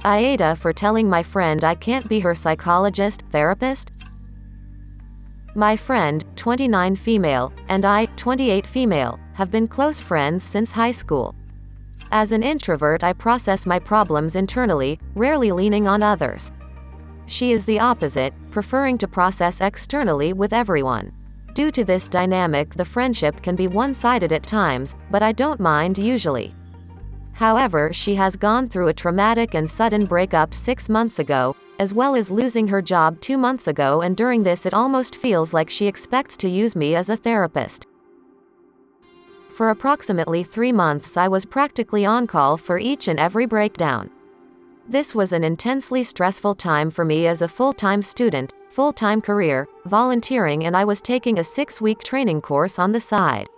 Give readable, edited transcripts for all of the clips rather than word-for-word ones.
AITA for telling my friend I can't be her psychologist, therapist? My friend, 29 female, and I, 28 female, have been close friends since high school. As an introvert, I process my problems internally, rarely leaning on others. She is the opposite, preferring to process externally with everyone. Due to this dynamic, the friendship can be one-sided at times, but I don't mind usually. However, she has gone through a traumatic and sudden breakup 6 months ago, as well as losing her job 2 months ago, and during this it almost feels like she expects to use me as a therapist. For approximately 3 months I was practically on call for each and every breakdown. This was an intensely stressful time for me as a full-time student, full-time career, volunteering, and I was taking a 6-week training course on the side.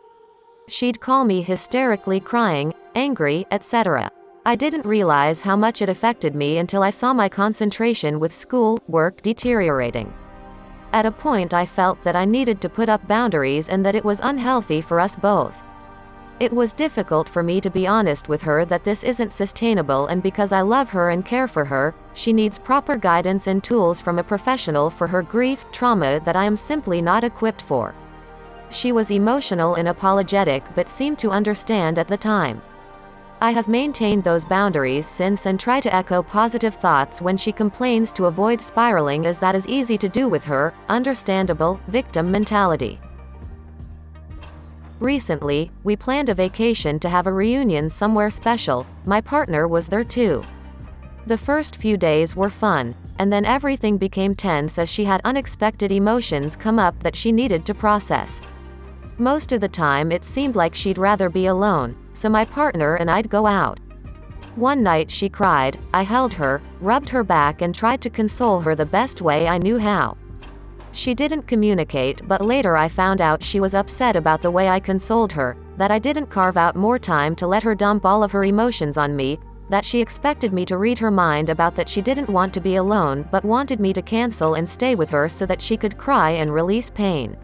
She'd call me hysterically crying, angry, etc. I didn't realize how much it affected me until I saw my concentration with school, work deteriorating. At a point I felt that I needed to put up boundaries and that it was unhealthy for us both. It was difficult for me to be honest with her that this isn't sustainable, and because I love her and care for her, she needs proper guidance and tools from a professional for her grief, trauma that I am simply not equipped for. She was emotional and apologetic but seemed to understand at the time. I have maintained those boundaries since and try to echo positive thoughts when she complains to avoid spiraling, as that is easy to do with her understandable victim mentality. Recently, we planned a vacation to have a reunion somewhere special. My partner was there too. The first few days were fun, and then everything became tense as she had unexpected emotions come up that she needed to process. Most of the time it seemed like she'd rather be alone, so my partner and I'd go out. One night she cried, I held her, rubbed her back and tried to console her the best way I knew how. She didn't communicate, but later I found out she was upset about the way I consoled her, that I didn't carve out more time to let her dump all of her emotions on me, that she expected me to read her mind about that she didn't want to be alone but wanted me to cancel and stay with her so that she could cry and release pain.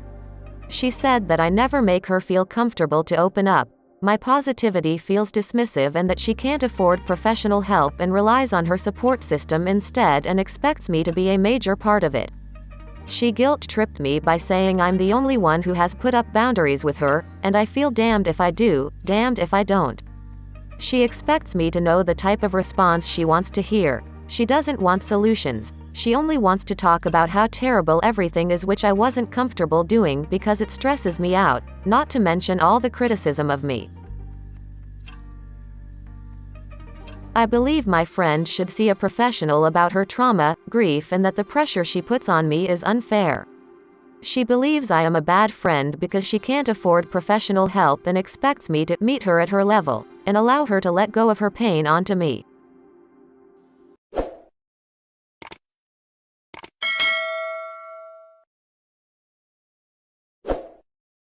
She said that I never make her feel comfortable to open up, my positivity feels dismissive, and that she can't afford professional help and relies on her support system instead and expects me to be a major part of it. She guilt-tripped me by saying I'm the only one who has put up boundaries with her, and I feel damned if I do, damned if I don't. She expects me to know the type of response she wants to hear. She doesn't want solutions. She only wants to talk about how terrible everything is, which I wasn't comfortable doing because it stresses me out, not to mention all the criticism of me. I believe my friend should see a professional about her trauma, grief, and that the pressure she puts on me is unfair. She believes I am a bad friend because she can't afford professional help and expects me to meet her at her level and allow her to let go of her pain onto me.